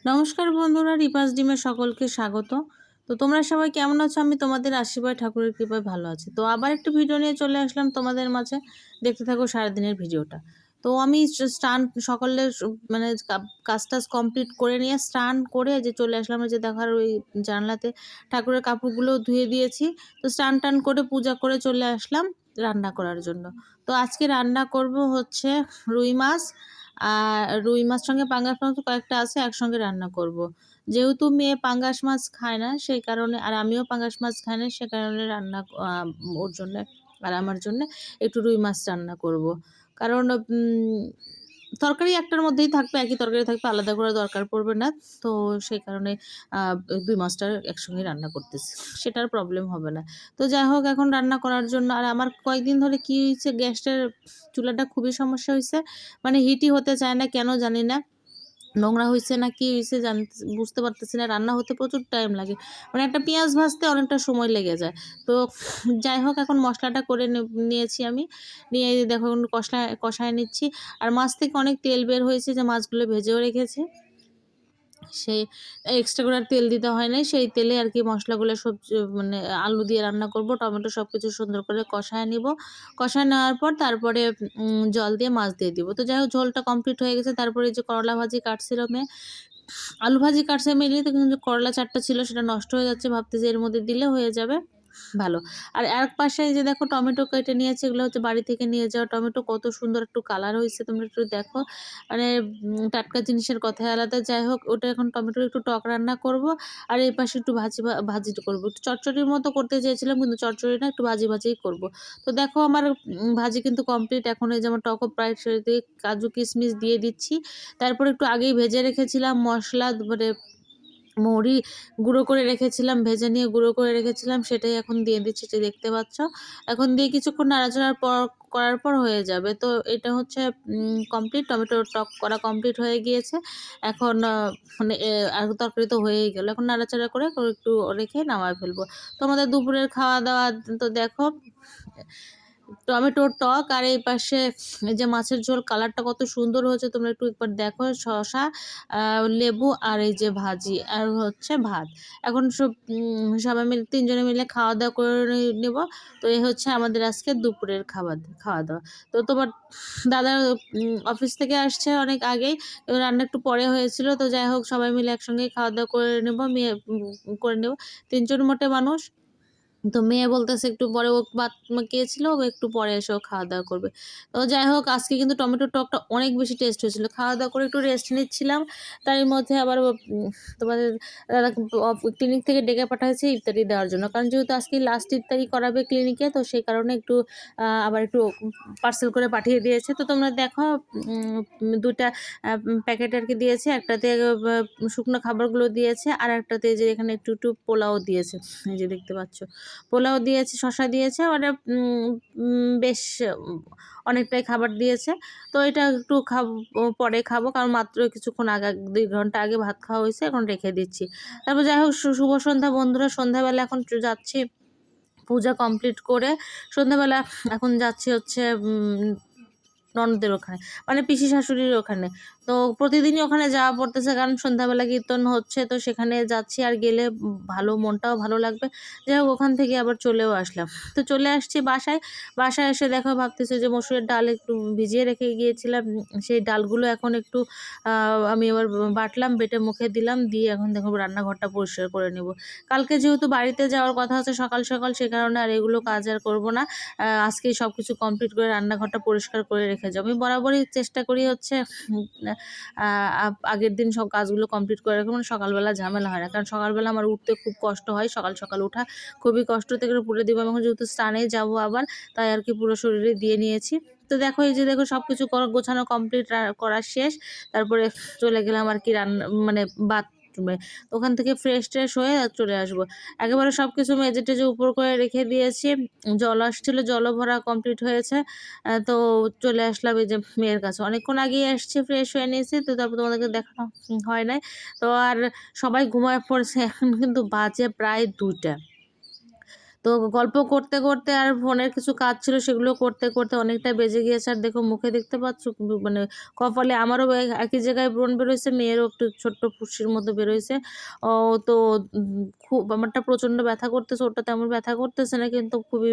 নমস্কার বন্ধুরা, রিপাস ডিমে সকলকে স্বাগত। তো তোমরা সবাই কেমন আছো? আমি তোমাদের আশীর্বাদ ঠাকুরের কৃপায় ভালো আছি। তো আবার একটু ভিডিও নিয়ে চলে আসলাম তোমাদের মাঝে। দেখতে থাকো সারাদিনের ভিডিওটা। তো আমি স্নান সকালের মানে কাজ কমপ্লিট করে নিয়ে স্নান করে যে চলে আসলাম, এই যে দেখার ওই জানলাতে ঠাকুরের কাপড়গুলো ধুয়ে দিয়েছি। তো স্নান টান করে পূজা করে চলে আসলাম রান্না করার জন্য। তো আজকে রান্না করব হচ্ছে রুই মাছ। আর রুই মাছ সঙ্গে পাঙ্গাস মাছ কয়েকটা আছে, একসঙ্গে রান্না করব। যেহেতু মেয়ে পাঙ্গাস মাছ খায় না সেই কারণে, আর আমিও পাঙ্গাস মাছ খাই না সে কারণে ওর জন্যে আর আমার জন্যে একটু রুই মাছ রান্না করব। কারণ তরকারি একটার মধ্যেই থাকবে, একই তরকারি থাকবে, আলাদা করে দরকার পড়বে না। তো সেই কারণে আ ২ মাছটা একসঙ্গে রান্না করতেছি। সেটার প্রবলেম হবে না। তো যাই হোক, এখন রান্না করার জন্য আর আমার কয়েকদিন ধরে কি হইছে, গ্যাসটার চুলাটা খুবই সমস্যা হইছে। মানে হিটই হতে চায় না, কেন জানি না। নোংরা হইছে না কি হইছে বুঝতে পারতেছি না। রান্না হতে প্রচুর টাইম লাগে। মানে একটা পেঁয়াজ ভাজতে অনেকটা সময় লেগে যায়। তো যাই হোক, এখন মসলাটা করে নিয়েছি আমি। নিয়ে এই যে দেখো এখন কষায় নিচ্ছি। আর মাছ থেকে অনেক তেল বের হয়েছে, যে মাছগুলো ভেজেও রেখেছি। সেই এক্সট্রা করে আর তেল দিতে হয় নাই। সেই তেলে আরকি মসলাগুলো মানে আলু দিয়ে রান্না করব। টমেটো সবকিছু সুন্দর করে কষায় নিব। কষায় নেওয়ার পর তারপরে জল দিয়ে মাছ দিয়ে দিব। তো যাই হোক, ঝোলটা কমপ্লিট হয়ে গেছে। তারপরে এই যে করলা ভাজি কাটছিল মেয়ে। আলু ভাজি কাটছে মেনলি, তো কিন্তু করলা ৪ টা ছিল, সেটা নষ্ট হয়ে যাচ্ছে। ভাবতেছি এর মধ্যে দিলে হয়ে যাবে ভালো। আর আরেক পাশে এই যে দেখো টমেটো কেটে নিয়েছি। এগুলো হচ্ছে বাড়ি থেকে নিয়ে যাওয়া টমেটো। কত সুন্দর একটু কালার হইছে, তোমরা একটু দেখো। মানে টাটকা জিনিসের কথাই আলাদা। যাই হোক, ওটা এখন টমেটোর একটু টক রান্না করব। আর এই পাশে একটু ভাজি করব। একটু চচ্চড়ির মতো করতে চেয়েছিলাম, কিন্তু চচ্চড়ি না, একটু ভাজিই করব। তো দেখো আমার ভাজি কিন্তু কমপ্লিট। এখন এই যে আমার টকও প্রায় শেষ, কাজু কিশমিশ দিয়ে দিচ্ছি। তারপরে একটু আগেই ভেজে রেখেছিলাম মসলা, মানে মৌরি গুঁড়ো করে রেখেছিলাম, ভেজে নিয়ে গুঁড়ো করে রেখেছিলাম, সেটাই এখন দিয়ে দিচ্ছি, যে দেখতে পাচ্ছ। এখন দিয়ে কিছুক্ষণ নাড়াচাড়ার পর করার পর হয়ে যাবে। তো এটা হচ্ছে কমপ্লিট। টমেটোর টক করা কমপ্লিট হয়ে গিয়েছে। এখন মানে আর তরকারি তো হয়েই গেল। এখন নাড়াচাড়া করে একটু রেখে নামায় ফেলবো। তো আমাদের দুপুরের খাওয়া-দাওয়া তো দেখো, টমেটোর টক আর এই পাশে এই যে মাছের ঝোল, কালারটা কত সুন্দর হয়েছে তোমরা একটু একবার দেখো। শসা, লেবু আর এই যে ভাজি আর হচ্ছে ভাত। এখন সবাই মিলে ৩ জনে মিলে খাওয়া-দাওয়া করে নেব। তো এই হচ্ছে আমাদের আজকে দুপুরের খাওয়া-দাওয়া। তো তোমার দাদা অফিস থেকে আসছে অনেক আগেই। রান্না একটু পরে হয়েছিল। তো যাই হোক, সবাই মিলে একসঙ্গেই খাওয়া-দাওয়া করে নেব। করে নেব। ৩ জন মোটে মানুষ। তো মেয়ে বলতেছে একটু পরে, ও ভাত গিয়েছিল, ও একটু পরে এসেও খাওয়া-দাওয়া করবে। তো যাই হোক, আজকে কিন্তু টমেটোর টকটা অনেক বেশি টেস্ট হয়েছিল। খাওয়া-দাওয়া করে একটু রেস্ট নিচ্ছিলাম। তারই মধ্যে আবার তোমাদের দাদা ক্লিনিক থেকে ডেকে পাঠাইছে ইফতারি দেওয়ার জন্য। কারণ যেহেতু আজকে লাস্ট ইফতারি করাবে ক্লিনিকে, তো সেই কারণে একটু আবার একটু পার্সেল করে পাঠিয়ে দিয়েছে। তো তোমরা দেখো, ২ টা প্যাকেট আরকি দিয়েছে। একটাতে শুকনো খাবারগুলো দিয়েছে, আর একটাতে যে এখানে একটু পোলাও দিয়েছে। এই যে দেখতে পাচ্ছ। পোলাও দিয়েছে, শসা দিয়েছে, মানে বেশ অনেকটাই খাবার দিয়েছে। তো এটা একটু পরে খাবো, কারণ মাত্র কিছুক্ষণ আগে ২ ঘন্টা আগে ভাত খাওয়া হয়েছে, এখন রেখে দিচ্ছি। তারপর যাই হোক, শুভ সন্ধ্যা বন্ধুরা। সন্ধ্যাবেলা এখন যাচ্ছি পূজা কমপ্লিট করে। সন্ধ্যাবেলা এখন যাচ্ছি হচ্ছে ননদের ওখানে, মানে পিসি শাশুড়ির ওখানে। তো প্রতিদিনই ওখানে যাওয়া পড়তেছে, কারণ সন্ধ্যাবেলা কীর্তন হচ্ছে, তো সেখানে যাচ্ছি। আর গেলে ভালো, মনটাও ভালো লাগবে। যাই হোক, ওখান থেকে আবার চলেও আসলাম। তো চলে আসছি বাসায়। বাসায় এসে দেখো, ভাবতেছি যে মসুরের ডাল একটু ভিজিয়ে রেখে গিয়েছিলাম। সেই ডালগুলো এখন একটু আমি আবার বাটলাম, বেটে মুখে দিলাম, দিয়ে এখন দেখো রান্নাঘরটা পরিষ্কার করে নেব। কালকে যেহেতু বাড়িতে যাওয়ার কথা আছে সকাল সকাল, সে কারণে আর এগুলো কাজ আর করব না। আজকেই সবকিছু কমপ্লিট করে রান্নাঘরটা পরিষ্কার করে রেখে যাও। আমি বরাবরই চেষ্টা করি হচ্ছে আ আগের দিন সব কাজগুলো কমপ্লিট করে রাখবো, মানে সকালবেলা ঝামেলা হয় না। কারণ সকালবেলা আমার উঠতে খুব কষ্ট হয়। সকাল সকাল ওঠা খুবই কষ্ট, থেকে পুড়ে দিব। আমি এখন যেহেতু স্নানে যাবো আবার, তাই আরকি পুরো শরীরে দিয়ে নিয়েছি। তো দেখো, এই যে দেখো সবকিছু গোছানো কমপ্লিট, করা শেষ। তারপরে চলে গেলাম আরকি মানে বাথরুমে। ওখান থেকে ফ্রেশ-ট্রেশ হয়ে চলে আসবো। একেবারে সবকিছু মেজে-টেজে উপর করে রেখে দিয়েছি। জল আসছিল, জলও ভরা কমপ্লিট হয়েছে। তো চলে আসলাম এই যে মেয়ের কাছে। অনেকক্ষণ আগেই এসছি, ফ্রেশ হয়ে নিয়েছি। তো তারপর তোমাদেরকে দেখানো হয় নাই। তো আর সবাই ঘুমায়ে পড়েছে। এখন কিন্তু বাজে প্রায় ২টা। তো গল্প করতে করতে আর ফোনের কিছু কাজ ছিল সেগুলো করতে করতে অনেকটা বেজে গিয়েছে। আর দেখো মুখে দেখতে পাচ্ছ মানে কপালে আমারও একই জায়গায় ব্রণ বেরোইছে, মেয়েরও একটু ছোট্ট ফুসকির মতো বেরোইছে। তো খুব আমারটা প্রচণ্ড ব্যথা করতেছে, ওটা তেমন ব্যথা করতেছে না, কিন্তু খুবই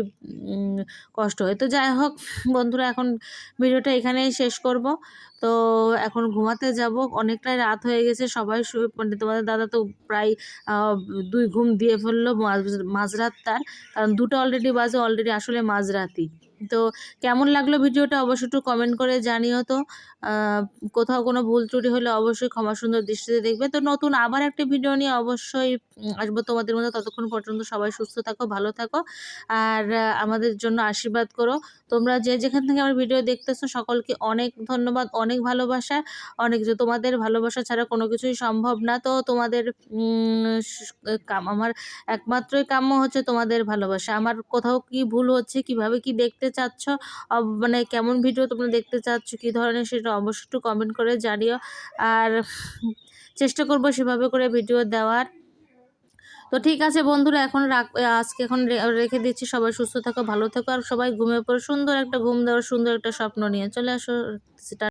কষ্ট হয়। তো যাই হোক বন্ধুরা, এখন ভিডিওটা এখানেই শেষ করব। তো এখন ঘুমাতে যাব, অনেকটাই রাত হয়ে গেছে, সবাই শুয়ে মানে তোমাদের দাদা তো প্রায় 2 ঘুম দিয়ে ফেললো মাঝরাত তার, কারণ 2টা অলরেডি বাজে, অলরেডি আসলে মাঝরাতই। তো কেমন লাগলো ভিডিওটা অবশ্যই একটু কমেন্ট করে জানিও তো। কোথাও কোনো ভুল ত্রুটি হলে অবশ্যই ক্ষমা সুন্দর দৃষ্টিতে দেখবে। তো নতুন আবার একটা ভিডিও নিয়ে অবশ্যই আসবো তোমাদের মধ্যে। ততক্ষণ পর্যন্ত সবাই সুস্থ থাকো, ভালো থাকো, আর আমাদের জন্য আশীর্বাদ করো। তোমরা যে যেখান থেকে আমার ভিডিও দেখতেছো সকলকে অনেক ধন্যবাদ, অনেক ভালোবাসা, অনেক যে তোমাদের ভালোবাসা ছাড়া কোনো কিছুই সম্ভব না। তো তোমাদের আমার একমাত্রই কাম্য হচ্ছে তোমাদের ভালোবাসা। আমার কোথাও কি ভুল হচ্ছে, কিভাবে কি দেখতে চাচ্ছ, মানে কেমন ভিডিও তোমরা দেখতে চাচ্ছ, কী ধরনের, সেটা অবশ্যই একটু কমেন্ট করে জানিও। আর চেষ্টা করবো সেভাবে করে ভিডিও দেওয়ার। তো ঠিক আছে বন্ধুরা, এখন আজকে এখন রেখে দিচ্ছি। সবাই সুস্থ থাকো, ভালো থাকো, আর সবাই ঘুমিয়ে পড়ো, সুন্দর একটা ঘুম দেওয়ার সুন্দর একটা স্বপ্ন নিয়ে চলে আসো।